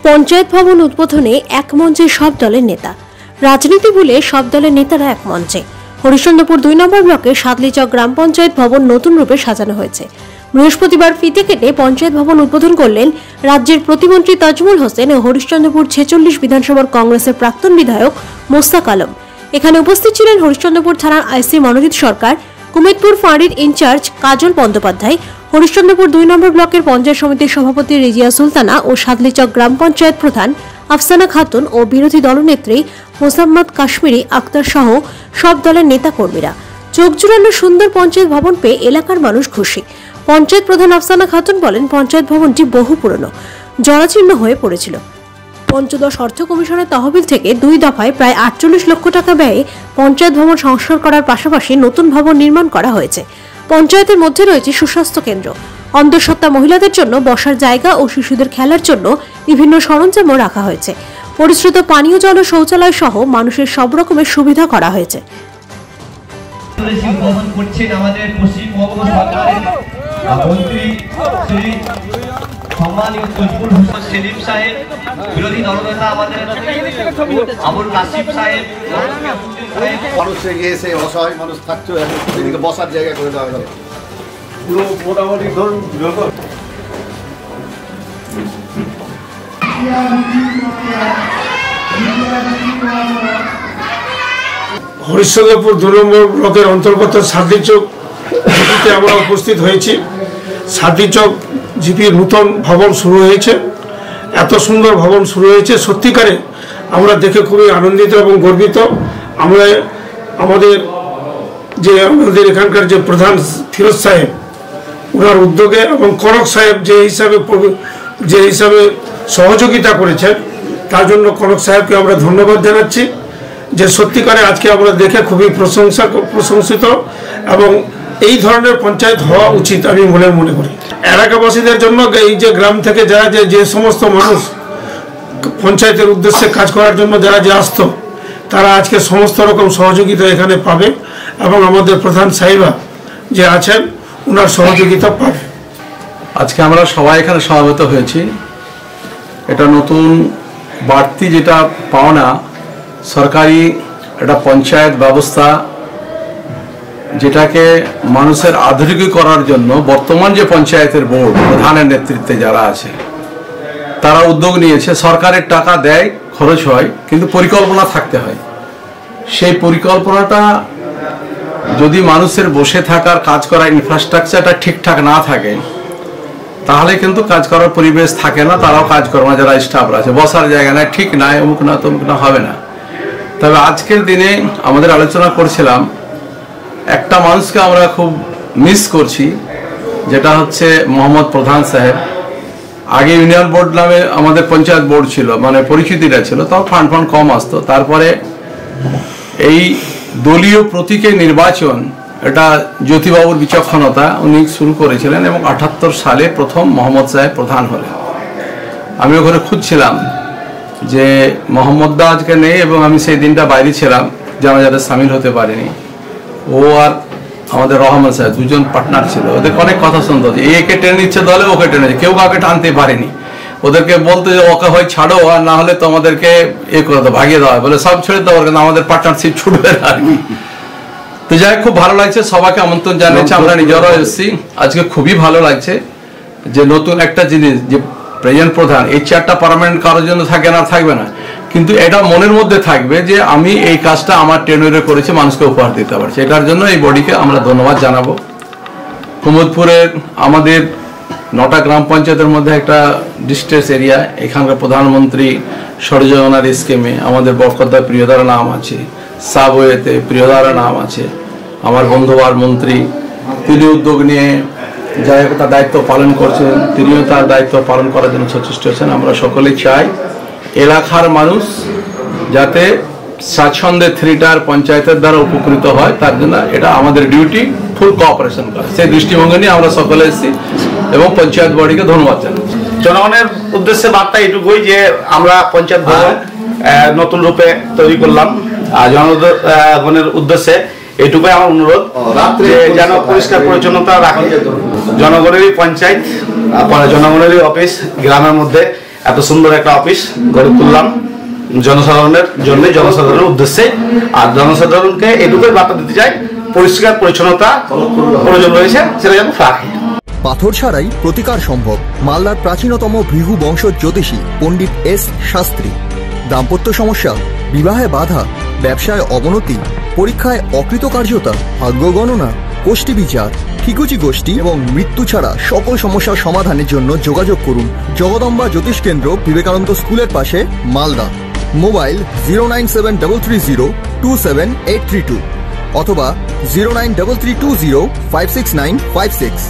পঞ্চায়েত ভবন উদ্বোধনে এক মঞ্চে সব দলের নেতা। রাজনীতি ভুলে সব দলের নেতারা এক মঞ্চে। হরিশ্চন্দ্রপুর ২ নম্বর ব্লকে সাদলিচক গ্রাম পঞ্চায়েত ভবন নতুন রূপে সাজানো হয়েছে। বৃহস্পতিবার ফিতে কেটে পঞ্চায়েত ভবন উদ্বোধন করলেন রাজ্যের প্রতিমন্ত্রী তাজমুল হোসেন ও হরিশ্চন্দ্রপুর ৪৬ বিধানসভার কংগ্রেসের প্রাক্তন বিধায়ক মোস্তাক আলম। এখানে উপস্থিত ছিলেন হরিশ্চন্দ্রপুর থানার আইসি মনোজিৎ সরকার, কুমেদপুর ফাঁড়ির ইনচার্জ কাজল বন্দ্যোপাধ্যায়, হরিশ্চন্দ্রপুর ২ নম্বর ব্লকের পঞ্চায়েত সমিতির সভাপতি রিজিয়া সুলতানা ও সাদলিচক গ্রাম পঞ্চায়েত প্রধান আফসানা খাতুন ও বিরোধী দলনেত্রী মোসাম্মদ কাশ্মীরি আক্তার সহ সব দলের নেতা কর্মীরা। চোখ জুড়ানো সুন্দর পঞ্চায়েত ভবন পেয়ে এলাকার মানুষ খুশি। পঞ্চায়েত প্রধান আফসানা খাতুন বলেন, পঞ্চায়েত ভবনটি বহু পুরনো, জরাজীর্ণ হয়ে পড়েছিল। পঞ্চদশ অর্থ কমিশনের তহবিল থেকে ২ দফায় প্রায় ৪৮ লক্ষ টাকা ব্যয়ে পঞ্চায়েত ভবন সংস্কার করার পাশাপাশি নতুন ভবন নির্মাণ করা হয়েছে। পঞ্চায়েতের মধ্যে রয়েছে সুস্বাস্থ্য কেন্দ্র, অন্তঃসত্ত্বা মহিলাদের জন্য বসার জায়গা ও শিশুদের খেলার জন্য বিভিন্ন সরঞ্জামও রাখা হয়েছে। পরিশ্রুত পানীয় জল ও শৌচালয় সহ মানুষের সব রকমের সুবিধা করা হয়েছে। সম্মানীয় তাজমুল হোসেন সেলিম সাহেব, বিরোধী দলনেতা আমাদের আবুল কাসিম সাহেব, মানুষে গিয়েছে অসহায় মানুষ থাকতো, এদিকে বসার জায়গা করে দেওয়া হলো। পুরো মোটামুটি ধরুন হরিশ্চন্দ্রপুর ২ নম্বর ব্লকের অন্তর্গত সাদলিচক জিপিতে আমরা উপস্থিত হয়েছি। সাদলিচক জিপির নতুন ভবন শুরু হয়েছে। এত সুন্দর ভবন শুরু হয়েছে, সত্যিকারে আমরা দেখে খুবই আনন্দিত এবং গর্বিত। আমরা আমাদের এখানকার যে প্রধান ফিরোজ সাহেব, ওনার উদ্যোগে এবং কনক সাহেব যে হিসাবে সহযোগিতা করেছেন, তার জন্য কনক সাহেবকে আমরা ধন্যবাদ জানাচ্ছি। যে সত্যিকারে আজকে আমরা দেখে খুবই প্রশংসিত এবং এই ধরনের পঞ্চায়েত হওয়া উচিত আমি মনে করি। এলাকাবাসীদের জন্য এই যে গ্রাম থেকে যারা যে সমস্ত মানুষ পঞ্চায়েতের উদ্দেশ্যে কাজ করার জন্য যারা আসতো, তারা আজকে সমস্ত রকম সহযোগিতা এখানে পাবে এবং আমাদের প্রধান সাহেবা যে আছেন ওনার সহযোগিতা পাবে। আজকে আমরা সবাই এখানে সমবেত হয়েছি। এটা নতুন বাড়তি যেটা পাওনা, সরকারি একটা পঞ্চায়েত ব্যবস্থা যেটাকে মানুষের আধুনিক করার জন্য বর্তমান যে পঞ্চায়েতের বোর্ড প্রধানের নেতৃত্বে যারা আছে তারা উদ্যোগ নিয়েছে। সরকারের টাকা দেয়, খরচ হয়, কিন্তু পরিকল্পনা থাকতে হয়। সেই পরিকল্পনাটা যদি মানুষের বসে থাকার কাজ করার ইনফ্রাস্ট্রাকচারটা ঠিকঠাক না থাকে, তাহলে কিন্তু কাজ করার পরিবেশ থাকে না, তারাও কাজ করবে না। যারা স্টাফরা আছে বসার জায়গা নাই, ঠিক নাই, অমুক না তমুক না, হবে না। তবে আজকের দিনে আমাদের আলোচনা করছিলাম, একটা মানুষকে আমরা খুব মিস করছি, যেটা হচ্ছে মোহাম্মদ প্রধান সাহেব। আগে ইউনিয়ন বোর্ড নামে আমাদের পঞ্চায়েত বোর্ড ছিল, মানে পরিচিতিটা ছিল, তাও ফান্ড কম আসতো। তারপরে এই দলীয় প্রতীকের নির্বাচন, এটা জ্যোতিবাবুর বিচক্ষণতা, উনি শুরু করেছিলেন এবং ৭৮ সালে প্রথম মোহাম্মদ সাহেব প্রধান হলেন। আমি ওখানে খুঁজছিলাম যে মোহাম্মদ দা আজকে নেই এবং আমি সেই দিনটা বাইরে ছিলাম, জানাজাতে সামিল হতে পারিনি। ও আর আমাদের রহমান সাহেব দুজন পার্টনার ছিল, ওদের অনেক কথা শুনতে হচ্ছে, একে টেনে নিচ্ছে দলে, ওকে টেনে নিচ্ছে, কেউ কাউকে টানতে পারেনি। ওদেরকে বলতে যে ওকে হয় ছাড়ো, আর না হলে তো আমাদেরকে করে দাও, ভাগিয়ে দেওয়া হয়, বলে সব ছেড়ে দেওয়ার, কিন্তু আমাদের পার্টনারশিপ ছুটবে আর কি। তো যাই খুব ভালো লাগছে, সবাইকে আমন্ত্রণ জানিয়েছি, আমরা নিজেরাও এসেছি। আজকে খুবই ভালো লাগছে যে নতুন একটা জিনিস, যে প্রেজেন্ট প্রধান, এই চেয়ারটা পার্মানেন্ট কারোর জন্য থাকে না, থাকবে না, কিন্তু এটা মনের মধ্যে থাকবে যে আমি এই কাজটা আমার টেনুরে করেছি, মানুষকে উপহার দিতে পারছি। এটার জন্য এই বডিকে আমরা ধন্যবাদ জানাবো। কুমুদপুরের আমাদের ৯টা গ্রাম পঞ্চায়েতের মধ্যে একটা ডিস্ট্রেস এরিয়া, এখানকার প্রধানমন্ত্রী সরযোজনার স্কিমে আমাদের বরকতদা প্রিয়দার নাম আছে, সাবওয়েতে প্রিয়দার নাম আছে। আমার বন্ধুবার মন্ত্রী, তিনি উদ্যোগ নিয়ে তার দায়িত্ব পালন করছেন, তিনিও তার দায়িত্ব পালন করার জন্য সচেষ্ট হচ্ছেন। আমরা সকলেই চাই এলাকার মানুষ যাতে স্বাচ্ছন্দ্যে 3টার পঞ্চায়েতের দ্বারা উপকৃত হয়, তার জন্য এটা আমাদের ডিউটি, ফুল কোঅপারেশন করা। সেই দৃষ্টিভঙ্গি নিয়ে আমরা সকলে এসেছি এবং পঞ্চায়েত বডিকে ধন্যবাদ জানাই। জনগণের উদ্দেশ্যে বার্তা এটুকুই যে আমরা পঞ্চায়েত ভবন নতুন রূপে তৈরি করলাম, আর জনগণের উদ্দেশ্যে এটুকুই আমার অনুরোধ যে যেন পরিষ্কার পরিচ্ছন্নতা রাখে। জনগণেরই পঞ্চায়েত, জনগণেরই অফিস, গ্রামের মধ্যে এত সুন্দর একটা অফিস গড়ে তুললাম জনসাধারণের জন্য, জনসাধারণের উদ্দেশ্যে। আর জনসাধারণকে এটুকুই বার্তা দিতে চাই, পরিষ্কার পরিচ্ছন্নতা প্রয়োজন রয়েছে, সেটা যেন রাখে। পাথর ছাড়াই প্রতিকার সম্ভব। মালদার প্রাচীনতম ভৃগু বংশ জ্যোতিষী পণ্ডিত এস শাস্ত্রী। দাম্পত্য সমস্যা, বিবাহে বাধা, ব্যবসায় অবনতি, পরীক্ষায় অকৃতকার্যতা, ভাগ্য গণনা, কোষ্ঠী বিচার, ঠিকুচি গোষ্ঠী এবং মৃত্যু ছাড়া সকল সমস্যার সমাধানের জন্য যোগাযোগ করুন জগদম্বা জ্যোতিষ কেন্দ্র, বিবেকানন্দ স্কুলের পাশে, মালদা। মোবাইল 09730278332 অথবা 09332056956।